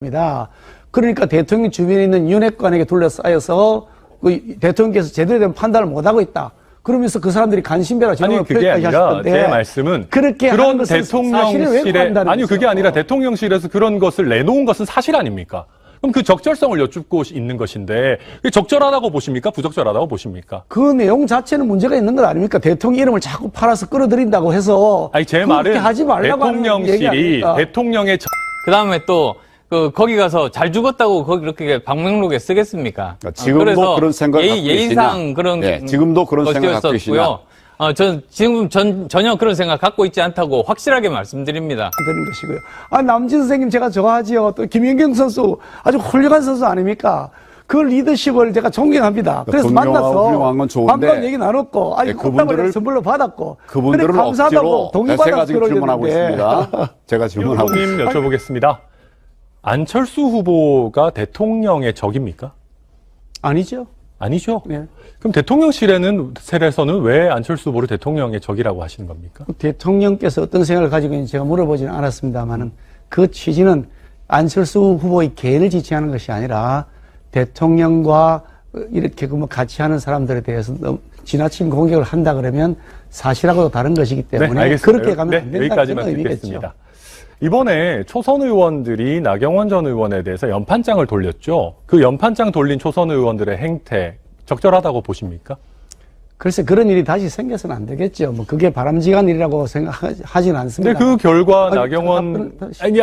입니다. 그러니까 대통령 주변에 있는 윤핵관에게 둘러싸여서 그 대통령께서 제대로 된 판단을 못하고 있다. 그러면서 그 사람들이 간신배라 아니 그게 아니라 제 말씀은 그렇게 그런 대통령실에 아니 그게 아니라 대통령실에서 그런 것을 내놓은 것은 사실 아닙니까? 그럼 그 적절성을 여쭙고 있는 것인데 적절하다고 보십니까? 부적절하다고 보십니까? 그 내용 자체는 문제가 있는 것 아닙니까? 대통령 이름을 자꾸 팔아서 끌어들인다고 해서 아니 제 말은 하지 말라고 대통령실이 대통령의 그다음에 또 거기 가서 잘 죽었다고 거기 이렇게 방명록에 쓰겠습니까? 그러니까 지금도 그런 생각을 갖고 예의상 그런 지금도 그런 생각을 갖고 계시냐? 전 지금 전혀 그런 생각 갖고 있지 않다고 확실하게 말씀드립니다. 드린 것이고요. 남진 선생님 제가 좋아하지요. 또 김연경 선수 아주 훌륭한 선수 아닙니까? 그 리더십을 제가 존경합니다. 그래서 만나서 반가운 얘기 나눴고 꽃다발을 선물로 받았고 그분들을 감사하다고 동의받아서 제가 질문하고 있습니다. 제가 질문하고 있습니다. 여쭤보겠습니다. 안철수 후보가 대통령의 적입니까? 아니죠. 아니죠? 네. 그럼 대통령실에서는 왜 안철수 후보를 대통령의 적이라고 하시는 겁니까? 대통령께서 어떤 생각을 가지고 있는지 제가 물어보지는 않았습니다만은 그 취지는 안철수 후보의 개인을 지지하는 것이 아니라 대통령과 이렇게 같이 하는 사람들에 대해서 지나친 공격을 한다 그러면 사실하고도 다른 것이기 때문에 그렇게 가면 안 된다는 여기까지만 듣겠습니다. 이번에 초선 의원들이 나경원 전 의원에 대해서 연판장을 돌렸죠. 그 연판장 돌린 초선 의원들의 행태 적절하다고 보십니까? 글쎄 그런 일이 다시 생겨서는 안 되겠죠. 그게 바람직한 일이라고 생각하지는 않습니다. 근데 그 결과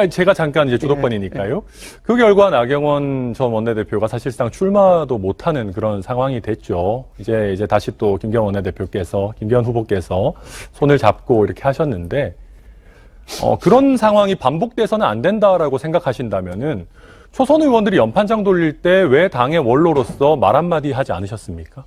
제가 잠깐 이제 주도권이니까요. 그 결과 나경원 전 원내대표가 사실상 출마도 못하는 그런 상황이 됐죠. 이제 다시 또 김기현 원내대표께서 김기현 후보께서 손을 잡고 이렇게 하셨는데. 그런 상황이 반복돼서는 안 된다라고 생각하신다면은 초선 의원들이 연판장 돌릴 때 왜 당의 원로로서 말 한마디 하지 않으셨습니까?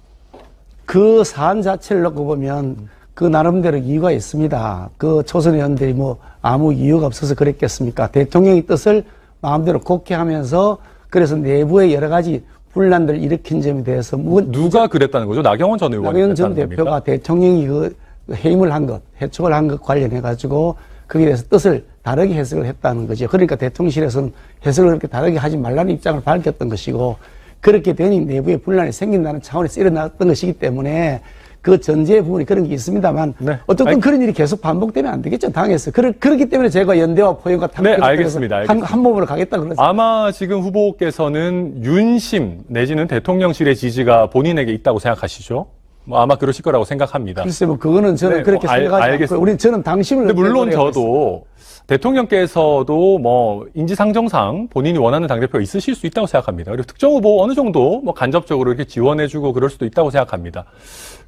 그 사안 자체를 놓고 보면 그 나름대로 이유가 있습니다. 그 초선 의원들이 아무 이유가 없어서 그랬겠습니까? 대통령의 뜻을 마음대로 곡해 하면서 그래서 내부의 여러 가지 분란들을 일으킨 점에 대해서 누가 그랬다는 거죠? 나경원 전 의원이 나경원 전 대표가 대통령이 그 해임을 한 것, 해촉을 한 것 관련해 가지고 거기에 대해서 뜻을 다르게 해석을 했다는 거죠. 그러니까 대통령실에서는 해석을 그렇게 다르게 하지 말라는 입장을 밝혔던 것이고 그렇게 되니 내부에 분란이 생긴다는 차원에서 일어났던 것이기 때문에 그 전제 부분이 그런 게 있습니다만 어쨌든 그런 일이 계속 반복되면 안 되겠죠. 당에서. 그렇기 때문에 제가 연대와 포용과 알겠습니다. 한 몸으로 가겠다 그러죠. 아마 지금 후보께서는 윤심 내지는 대통령실의 지지가 본인에게 있다고 생각하시죠? 아마 그러실 거라고 생각합니다. 글쎄, 그거는 저는 그렇게 생각하지 않고, 저는 당심을. 근데 물론 저도 대통령께서도 인지상정상 본인이 원하는 당대표가 있으실 수 있다고 생각합니다. 그리고 특정 후보 어느 정도 간접적으로 이렇게 지원해주고 그럴 수도 있다고 생각합니다.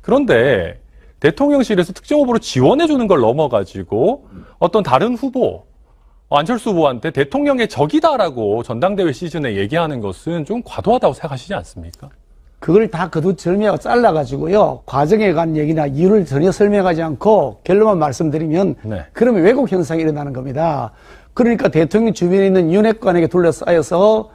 그런데 대통령실에서 특정 후보를 지원해주는 걸 넘어가지고 어떤 다른 후보, 안철수 후보한테 대통령의 적이다라고 전당대회 시즌에 얘기하는 것은 좀 과도하다고 생각하시지 않습니까? 그걸 다 거두절미하고 잘라가지고요. 과정에 관 얘기나 이유를 전혀 설명하지 않고 결론만 말씀드리면 그러면 왜곡 현상이 일어나는 겁니다. 그러니까 대통령 주변에 있는 윤핵관에게 둘러싸여서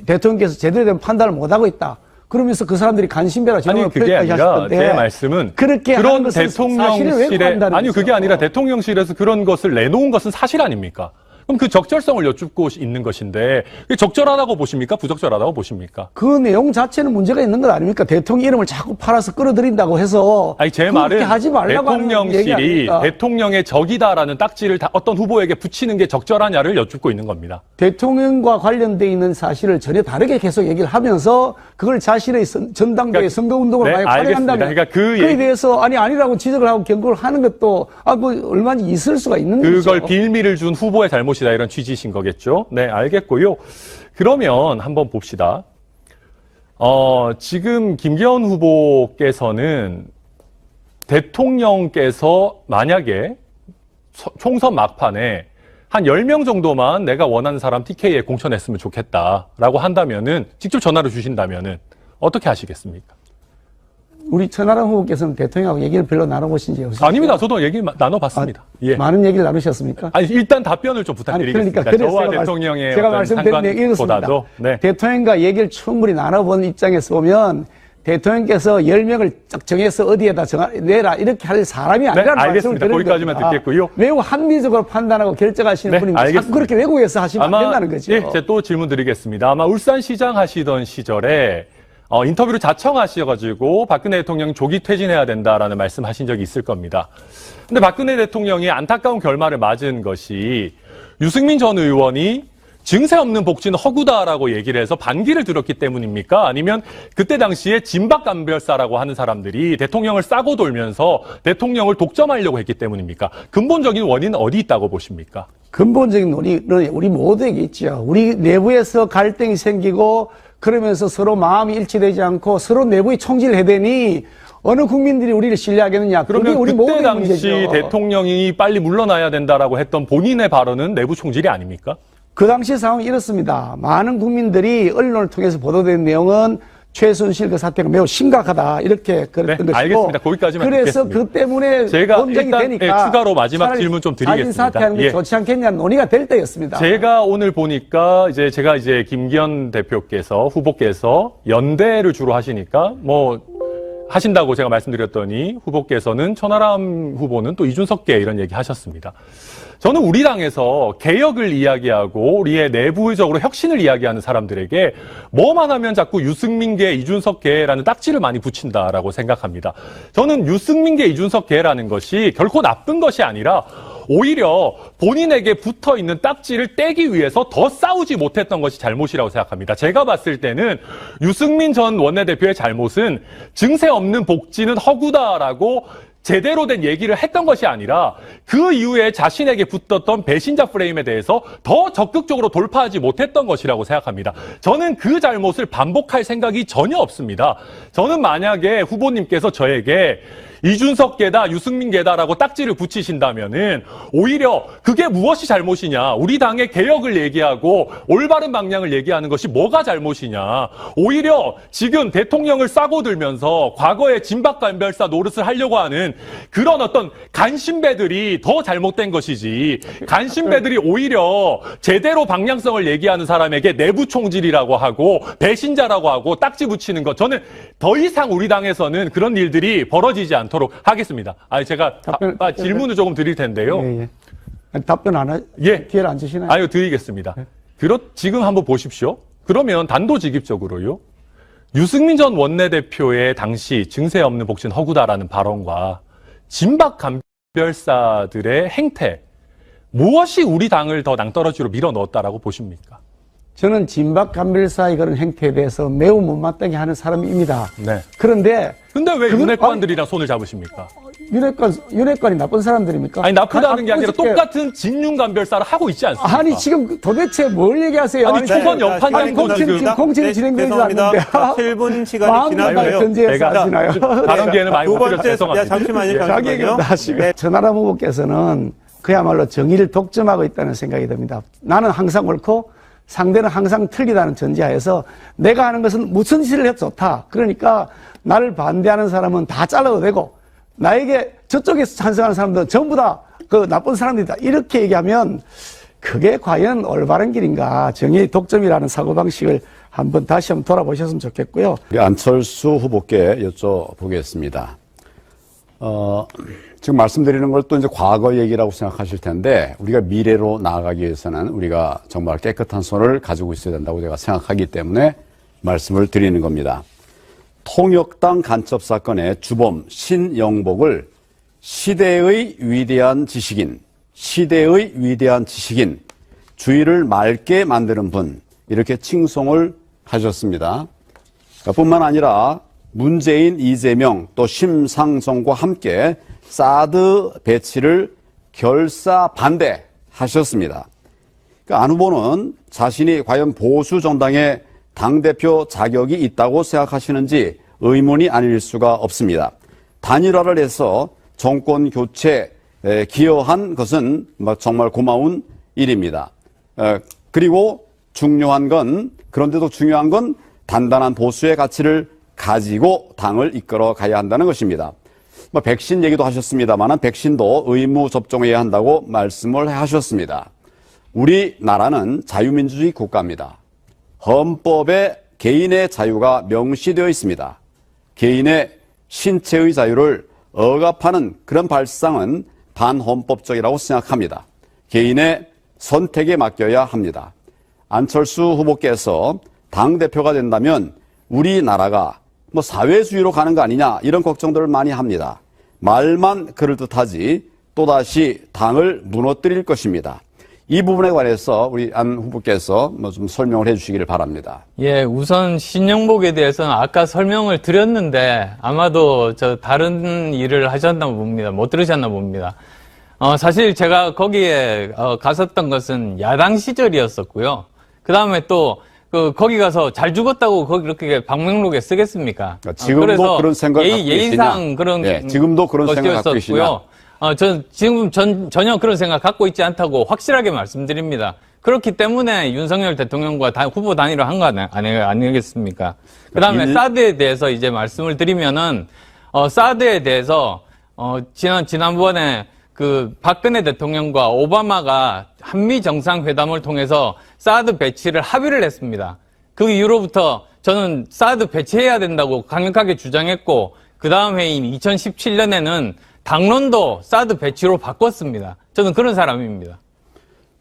대통령께서 제대로 된 판단을 못하고 있다. 그러면서 그 사람들이 간신배라 아니 그게 아니라 제 말씀은 그렇게 그런 대통령실에 그게 아니라 대통령실에서 그런 것을 내놓은 것은 사실 아닙니까? 그럼 그 적절성을 여쭙고 있는 것인데 적절하다고 보십니까? 부적절하다고 보십니까? 그 내용 자체는 문제가 있는 것 아닙니까? 대통령 이름을 자꾸 팔아서 끌어들인다고 해서 제 말은 하지 말라고 대통령실이 대통령의 적이다라는 딱지를 어떤 후보에게 붙이는 게 적절하냐를 여쭙고 있는 겁니다. 대통령과 관련돼 있는 사실을 전혀 다르게 계속 얘기를 하면서 그걸 자신의 전당대회 선거운동을 많이 활용한다면 그에 대해서 아니라고 지적을 하고 경고를 하는 것도 얼마든지 있을 수가 있는 거죠. 그걸 빌미를 준 후보의 잘못이다 이런 취지신 거겠죠. 네, 알겠고요. 그러면 한번 봅시다. 지금 김기현 후보께서는 대통령께서 만약에 총선 막판에 한 10명 정도만 내가 원하는 사람 TK에 공천했으면 좋겠다라고 한다면은 직접 전화를 주신다면은 어떻게 하시겠습니까? 우리 천하람 후보께서는 대통령하고 얘기를 별로 나눠보신 적이 없으시죠? 아닙니다. 저도 얘기 나눠봤습니다. 많은 얘기를 나누셨습니까? 일단 답변을 좀 부탁드리겠습니다. 저와 대통령의 제가 말씀드린 얘기 이렇습니다. 대통령과 얘기를 충분히 나눠본 입장에서 보면 대통령께서 10명을 딱 정해서 어디에다 내라 이렇게 할 사람이 아니라는 말씀을 알겠습니다. 드리는 거기까지만 겁니다. 듣겠고요. 매우 합리적으로 판단하고 결정하시는 분입니다. 알겠습니다. 자꾸 그렇게 외국에서 하시면 안 된다는 거죠. 예, 제가 또 질문 드리겠습니다. 아마 울산시장 하시던 시절에 인터뷰를 자청하셔가지고 박근혜 대통령 조기 퇴진해야 된다라는 말씀하신 적이 있을 겁니다. 근데 박근혜 대통령이 안타까운 결말을 맞은 것이 유승민 전 의원이 증세 없는 복지는 허구다라고 얘기를 해서 반기를 들었기 때문입니까? 아니면 그때 당시에 진박감별사라고 하는 사람들이 대통령을 싸고 돌면서 대통령을 독점하려고 했기 때문입니까? 근본적인 원인은 어디 있다고 보십니까? 근본적인 논의는 우리 모두에게 있죠. 우리 내부에서 갈등이 생기고 그러면서 서로 마음이 일치되지 않고 서로 내부에 총질을 해대니 어느 국민들이 우리를 신뢰하겠느냐. 그러면 우리 그때 모두의 당시 문제죠. 대통령이 빨리 물러나야 된다라고 했던 본인의 발언은 내부 총질이 아닙니까? 그 당시 상황이 이렇습니다. 많은 국민들이 언론을 통해서 보도된 내용은 최순실 그 사태가 매우 심각하다 이렇게 그랬던 것이고 알겠습니다. 거기까지만 그래서 듣겠습니다. 그 때문에 제가 논쟁이 일단 되니까 추가로 마지막 차라리 질문 좀 자진 드리겠습니다. 사퇴하는 게 예. 좋지 않겠냐는 논의가 될 때였습니다. 제가 오늘 보니까 제가 김기현 대표께서 후보께서 연대를 주로 하시니까 하신다고 제가 말씀드렸더니 후보께서는 천하람 후보는 또 이준석계 이런 얘기 하셨습니다. 저는 우리 당에서 개혁을 이야기하고 우리의 내부적으로 혁신을 이야기하는 사람들에게 뭐만 하면 자꾸 유승민계, 이준석계라는 딱지를 많이 붙인다라고 생각합니다. 저는 유승민계, 이준석계라는 것이 결코 나쁜 것이 아니라 오히려 본인에게 붙어있는 딱지를 떼기 위해서 더 싸우지 못했던 것이 잘못이라고 생각합니다. 제가 봤을 때는 유승민 전 원내대표의 잘못은 증세 없는 복지는 허구다라고 제대로 된 얘기를 했던 것이 아니라 그 이후에 자신에게 붙었던 배신자 프레임에 대해서 더 적극적으로 돌파하지 못했던 것이라고 생각합니다. 저는 그 잘못을 반복할 생각이 전혀 없습니다. 저는 만약에 후보님께서 저에게 이준석계다, 유승민계다라고 딱지를 붙이신다면은 오히려 그게 무엇이 잘못이냐. 우리 당의 개혁을 얘기하고 올바른 방향을 얘기하는 것이 뭐가 잘못이냐. 오히려 지금 대통령을 싸고 들면서 과거에 진박감별사 노릇을 하려고 하는 그런 어떤 간신배들이 더 잘못된 것이지. 간신배들이 오히려 제대로 방향성을 얘기하는 사람에게 내부 총질이라고 하고 배신자라고 하고 딱지 붙이는 것. 저는 더 이상 우리 당에서는 그런 일들이 벌어지지 않도록 하겠습니다. 제가 질문을 조금 드릴 텐데요. 예. 답변 안 기회를 안 주시나요? 아유, 드리겠습니다. 지금 한번 보십시오. 그러면 단도직입적으로요. 유승민 전 원내대표의 당시 증세 없는 복지는 허구다라는 발언과 진박 감별사들의 행태, 무엇이 우리 당을 더 낭떠러지로 밀어넣었다라고 보십니까? 저는 진박 감별사의 그런 행태에 대해서 매우 못마땅해 하는 사람입니다. 네. 그런데 왜 윤핵관들이랑 손을 잡으십니까? 윤핵관이 나쁜 사람들입니까? 아니, 나쁘다는 게 아니라 똑같은 진윤감별사를 하고 있지 않습니까? 아니, 지금 도대체 뭘 얘기하세요? 아니, 초선 연판장도 지금. 공천이 진행되지 않는데. 7분 시간이 지났고요. 견제해서 하시나요? 다른 기회는 많이 두 못 드려 번째, 죄송합니다. 잠시만요. 자기 얘기를 다 하시고. 전하람 후보께서는 그야말로 정의를 독점하고 있다는 생각이 듭니다. 나는 항상 옳고 상대는 항상 틀리다는 전제하에서 내가 하는 것은 무슨 짓을 해도 좋다. 그러니까 나를 반대하는 사람은 다 잘라도 되고 나에게 저쪽에서 찬성하는 사람들은 전부 다 그 나쁜 사람들이다. 이렇게 얘기하면 그게 과연 올바른 길인가. 정의 독점이라는 사고방식을 한번 다시 한번 돌아보셨으면 좋겠고요. 우리 안철수 후보께 여쭤보겠습니다. 지금 말씀드리는 걸 또 이제 과거 얘기라고 생각하실 텐데 우리가 미래로 나아가기 위해서는 우리가 정말 깨끗한 손을 가지고 있어야 된다고 제가 생각하기 때문에 말씀을 드리는 겁니다. 통역당 간첩 사건의 주범 신영복을 시대의 위대한 지식인, 주의를 맑게 만드는 분 이렇게 칭송을 하셨습니다. 뿐만 아니라 문재인, 이재명, 또 심상정과 함께 사드 배치를 결사 반대하셨습니다. 안 후보는 자신이 과연 보수 정당의 당대표 자격이 있다고 생각하시는지 의문이 아닐 수가 없습니다. 단일화를 해서 정권 교체에 기여한 것은 정말 고마운 일입니다. 그리고 그런데도 중요한 건 단단한 보수의 가치를 가지고 당을 이끌어 가야 한다는 것입니다. 백신 얘기도 하셨습니다만 백신도 의무 접종해야 한다고 말씀을 하셨습니다. 우리나라는 자유민주주의 국가입니다. 헌법에 개인의 자유가 명시되어 있습니다. 개인의 신체의 자유를 억압하는 그런 발상은 반헌법적이라고 생각합니다. 개인의 선택에 맡겨야 합니다. 안철수 후보께서 당대표가 된다면 우리나라가 사회주의로 가는 거 아니냐 이런 걱정들을 많이 합니다. 말만 그럴듯하지 또다시 당을 무너뜨릴 것입니다. 이 부분에 관해서 우리 안 후보께서 좀 설명을 해 주시기를 바랍니다. 예, 우선 신영복에 대해서는 아까 설명을 드렸는데 아마도 다른 일을 하셨나 봅니다. 못 들으셨나 봅니다. 사실 제가 거기에 갔었던 것은 야당 시절이었었고요. 그 다음에 또 거기 가서 잘 죽었다고 거기 그렇게 방명록에 쓰겠습니까? 지금도 그래서 그런 생각을 갖고 예의상 계시냐? 그런 예, 지금도 그런 생각 갖고 계시냐? 지금 전혀 그런 생각 갖고 있지 않다고 확실하게 말씀드립니다. 그렇기 때문에 윤석열 대통령과 후보 단일화 한 거 아니겠습니까? 그 다음에 사드에 대해서 이제 말씀을 드리면은, 사드에 대해서, 지난번에 박근혜 대통령과 오바마가 한미 정상회담을 통해서 사드 배치를 합의를 했습니다. 그 이후로부터 저는 사드 배치해야 된다고 강력하게 주장했고, 그 다음 해인 2017년에는 당론도 사드 배치로 바꿨습니다. 저는 그런 사람입니다.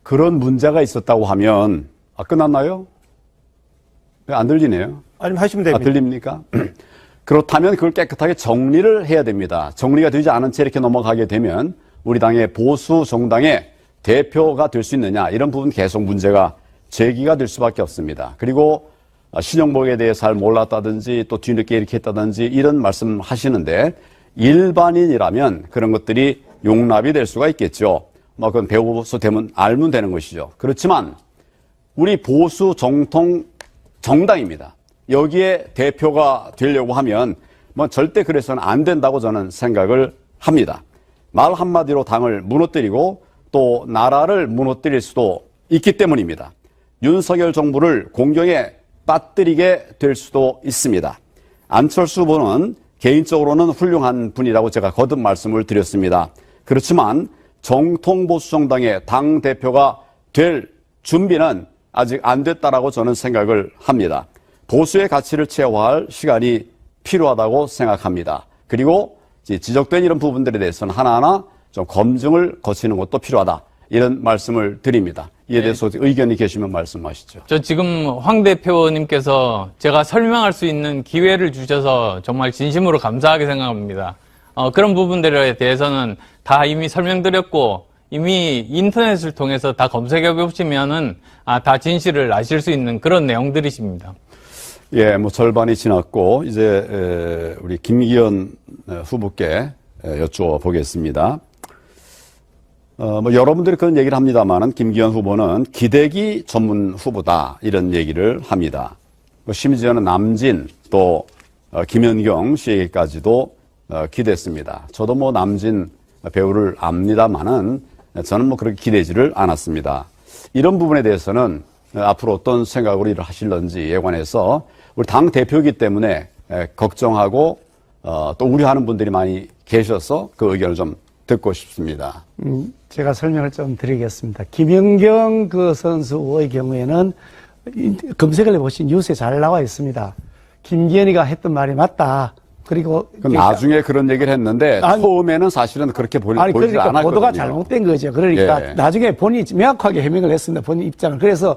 그런 문제가 있었다고 하면 끝났나요? 안 들리네요. 아니면 하시면 됩니다. 들립니까? 그렇다면 그걸 깨끗하게 정리를 해야 됩니다. 정리가 되지 않은 채 이렇게 넘어가게 되면 우리 당의 보수 정당의 대표가 될 수 있느냐 이런 부분 계속 문제가 제기가 될 수밖에 없습니다. 그리고 신영복에 대해 잘 몰랐다든지 또 뒤늦게 이렇게 했다든지 이런 말씀 하시는데 일반인이라면 그런 것들이 용납이 될 수가 있겠죠. 그건 배우서 되면 알면 되는 것이죠. 그렇지만 우리 보수 정통 정당입니다. 여기에 대표가 되려고 하면 절대 그래서는 안 된다고 저는 생각을 합니다. 말 한마디로 당을 무너뜨리고 또 나라를 무너뜨릴 수도 있기 때문입니다. 윤석열 정부를 공경에 빠뜨리게 될 수도 있습니다. 안철수 후보는 개인적으로는 훌륭한 분이라고 제가 거듭 말씀을 드렸습니다. 그렇지만 정통보수정당의 당대표가 될 준비는 아직 안 됐다라고 저는 생각을 합니다. 보수의 가치를 체화할 시간이 필요하다고 생각합니다. 그리고 지적된 이런 부분들에 대해서는 하나하나 좀 검증을 거치는 것도 필요하다. 이런 말씀을 드립니다. 이에 대해서 의견이 계시면 말씀하시죠. 저 지금 황 대표님께서 제가 설명할 수 있는 기회를 주셔서 정말 진심으로 감사하게 생각합니다. 그런 부분들에 대해서는 다 이미 설명드렸고 이미 인터넷을 통해서 다 검색해 보시면은 다 진실을 아실 수 있는 그런 내용들이십니다. 예, 절반이 지났고 이제 우리 김기현 후보께 여쭤보겠습니다. 여러분들이 그런 얘기를 합니다만은 김기현 후보는 기대기 전문 후보다 이런 얘기를 합니다. 심지어는 남진 또 김연경 씨에게까지도 기댔습니다. 저도 남진 배우를 압니다만은 저는 그렇게 기대지를 않았습니다. 이런 부분에 대해서는 앞으로 어떤 생각으로 일을 하실런지에 관해서 우리 당 대표이기 때문에 걱정하고 또 우려하는 분들이 많이 계셔서 그 의견을 좀 듣고 싶습니다. 제가 설명을 좀 드리겠습니다. 김연경 선수의 경우에는 검색을 해보신 뉴스에 잘 나와 있습니다. 김기현이가 했던 말이 맞다. 그리고 나중에 그런 얘기를 했는데 처음에는 사실은 그렇게 보이지 그러니까 않았거든요. 보도가 잘못된 거죠. 그러니까 예. 나중에 본인이 명확하게 해명을 했습니다. 본인 입장을. 그래서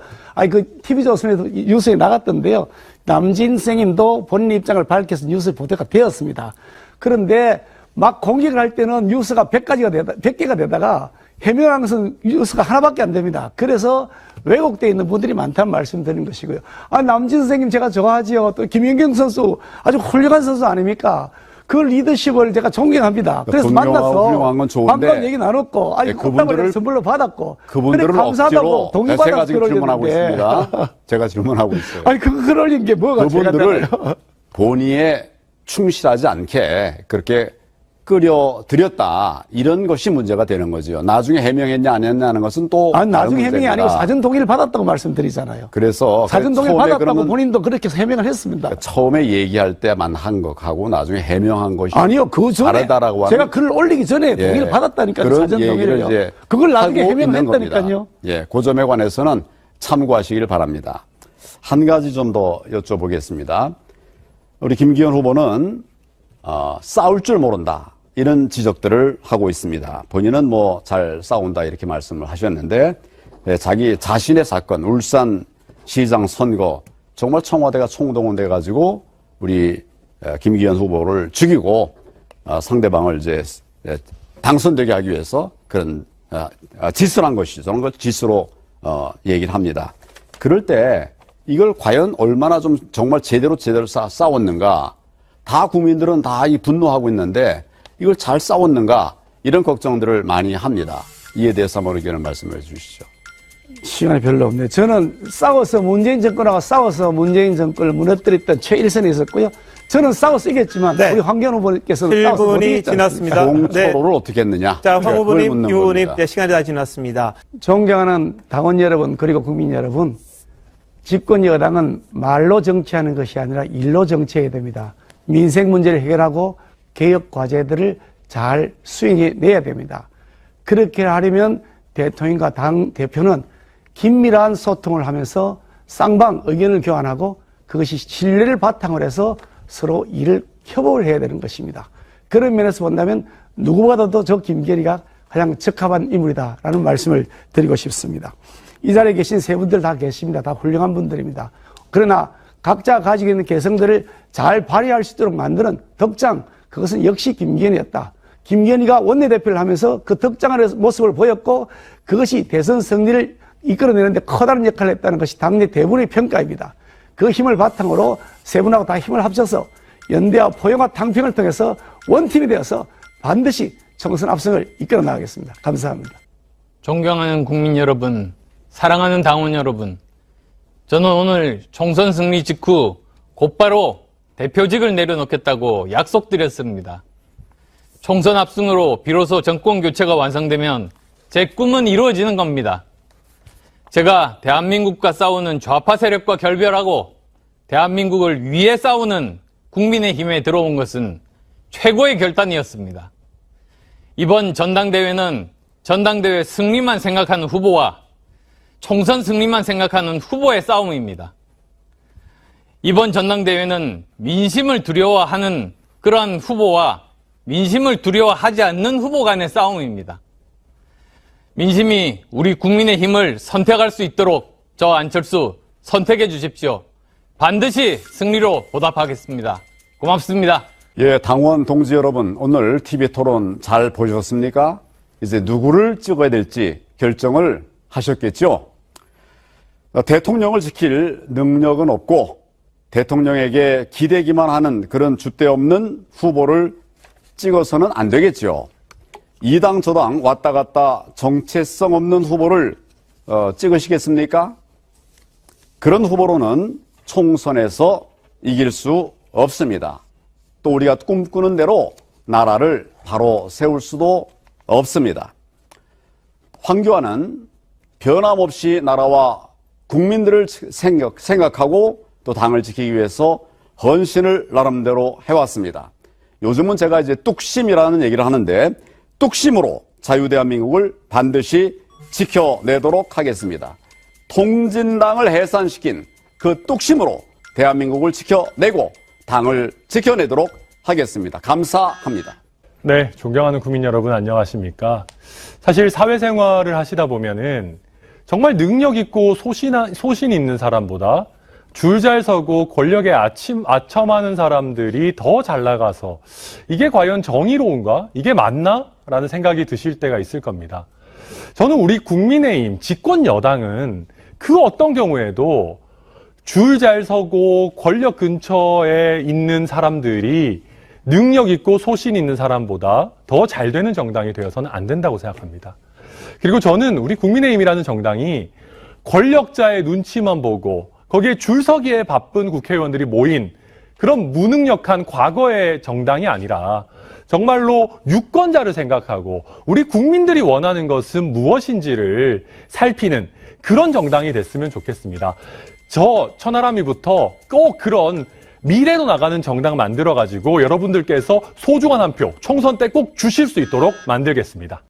TV조선에도 뉴스에 나갔던데요. 남진 선생님도 본인 입장을 밝혀서 뉴스에 보도가 되었습니다. 그런데 막 공격을 할 때는 뉴스가 100개가 되다가 해명한 것은 뉴스가 하나밖에 안 됩니다. 그래서 왜곡되어 있는 분들이 많다는 말씀 드리는 것이고요. 남진 선생님 제가 좋아하지요. 또 김연경 선수 아주 훌륭한 선수 아닙니까? 그 리더십을 제가 존경합니다. 그래서 만나서 훌륭한 건 좋은데 반반 얘기 나눴고 그분들을 선물로 받았고 그분들을 감사하다고 동의받아서 제가 지금 질문하고 있습니다. 제가 질문하고 있어요. 그러는 게 뭐가 그분들을 본의에 충실하지 않게 그렇게 끌어들였다. 이런 것이 문제가 되는 거죠. 나중에 해명했냐 안 했냐 하는 것은 또 나중에 해명이 아니고 사전 동의를 받았다고 말씀드리잖아요. 그래서 사전 동의를 받았다고 본인도 그렇게 해명을 했습니다. 처음에 얘기할 때만 한 것하고 나중에 해명한 것이 아니요. 그 전에 다르다라고 제가 글을 올리기 전에 동의를 받았다니까요. 그런 사전 동의를요. 이제 그걸 나중에 하고 해명을 있는 했다니까요. 겁니다. 예, 그 점에 관해서는 참고하시길 바랍니다. 한 가지 좀 더 여쭤보겠습니다. 우리 김기현 후보는 싸울 줄 모른다 이런 지적들을 하고 있습니다. 본인은 뭐 잘 싸운다 이렇게 말씀을 하셨는데 자기 자신의 사건 울산시장 선거 정말 청와대가 총동원돼 가지고 우리 김기현 후보를 죽이고 상대방을 이제 당선되게 하기 위해서 그런 짓을 한 것이죠. 그런 걸 짓으로 얘기를 합니다. 그럴 때 이걸 과연 얼마나 좀 정말 제대로 싸웠는가? 다 국민들은 다 이 분노하고 있는데 이걸 잘 싸웠는가? 이런 걱정들을 많이 합니다. 이에 대해서 한번 의견을 말씀해 주시죠. 시간이 별로 없네요. 저는 문재인 정권하고 싸워서 문재인 정권을 무너뜨렸던 최일선이 있었고요. 저는 싸워서 이겼지만 우리 황교안 후보께서는 싸워서 못 7분이 이겼지 않습니까? 지났습니다. 공초로를 어떻게 했느냐? 자, 황 후보님, 묻는 유 후보님, 겁니다. 시간이 다 지났습니다. 존경하는 당원 여러분 그리고 국민 여러분, 집권 여당은 말로 정치하는 것이 아니라 일로 정치해야 됩니다. 민생 문제를 해결하고 개혁 과제들을 잘 수행해내야 됩니다. 그렇게 하려면 대통령과 당 대표는 긴밀한 소통을 하면서 쌍방 의견을 교환하고 그것이 신뢰를 바탕으로 해서 서로 협업을 해야 되는 것입니다. 그런 면에서 본다면 누구보다도 저 김기현이가 가장 적합한 인물이다라는 말씀을 드리고 싶습니다. 이 자리에 계신 세 분들 다 계십니다. 다 훌륭한 분들입니다. 그러나 각자 가지고 있는 개성들을 잘 발휘할 수 있도록 만드는 덕장, 그것은 역시 김기현이었다. 김기현이가 원내대표를 하면서 그 덕장의 모습을 보였고 그것이 대선 승리를 이끌어내는데 커다란 역할을 했다는 것이 당내 대부분의 평가입니다. 그 힘을 바탕으로 세 분하고 다 힘을 합쳐서 연대와 포용과 탕평을 통해서 원팀이 되어서 반드시 총선 압승을 이끌어 나가겠습니다. 감사합니다. 존경하는 국민 여러분, 사랑하는 당원 여러분, 저는 오늘 총선 승리 직후 곧바로 대표직을 내려놓겠다고 약속드렸습니다. 총선 압승으로 비로소 정권 교체가 완성되면 제 꿈은 이루어지는 겁니다. 제가 대한민국과 싸우는 좌파 세력과 결별하고 대한민국을 위해 싸우는 국민의힘에 들어온 것은 최고의 결단이었습니다. 이번 전당대회는 전당대회 승리만 생각하는 후보와 총선 승리만 생각하는 후보의 싸움입니다. 이번 전당대회는 민심을 두려워하는 그러한 후보와 민심을 두려워하지 않는 후보 간의 싸움입니다. 민심이 우리 국민의힘을 선택할 수 있도록 저 안철수 선택해 주십시오. 반드시 승리로 보답하겠습니다. 고맙습니다. 예, 당원 동지 여러분, 오늘 TV 토론 잘 보셨습니까? 이제 누구를 찍어야 될지 결정을 하셨겠죠? 대통령을 지킬 능력은 없고 대통령에게 기대기만 하는 그런 줏대 없는 후보를 찍어서는 안 되겠죠. 이 당 저 당 왔다 갔다 정체성 없는 후보를 찍으시겠습니까? 그런 후보로는 총선에서 이길 수 없습니다. 또 우리가 꿈꾸는 대로 나라를 바로 세울 수도 없습니다. 황교안은 변함없이 나라와 국민들을 생각하고 또 당을 지키기 위해서 헌신을 나름대로 해왔습니다. 요즘은 제가 이제 뚝심이라는 얘기를 하는데 뚝심으로 자유대한민국을 반드시 지켜내도록 하겠습니다. 통진당을 해산시킨 그 뚝심으로 대한민국을 지켜내고 당을 지켜내도록 하겠습니다. 감사합니다. 네, 존경하는 국민 여러분 안녕하십니까? 사실 사회생활을 하시다 보면은 정말 능력 있고 소신 있는 사람보다 줄 잘 서고 권력에 아첨하는 사람들이 더 잘 나가서 이게 과연 정의로운가? 이게 맞나? 라는 생각이 드실 때가 있을 겁니다. 저는 우리 국민의힘 집권 여당은 그 어떤 경우에도 줄 잘 서고 권력 근처에 있는 사람들이 능력 있고 소신 있는 사람보다 더 잘 되는 정당이 되어서는 안 된다고 생각합니다. 그리고 저는 우리 국민의힘이라는 정당이 권력자의 눈치만 보고 거기에 줄 서기에 바쁜 국회의원들이 모인 그런 무능력한 과거의 정당이 아니라 정말로 유권자를 생각하고 우리 국민들이 원하는 것은 무엇인지를 살피는 그런 정당이 됐으면 좋겠습니다. 저 천하람이부터 꼭 그런 미래로 나가는 정당 만들어가지고 여러분들께서 소중한 한 표 총선 때 꼭 주실 수 있도록 만들겠습니다.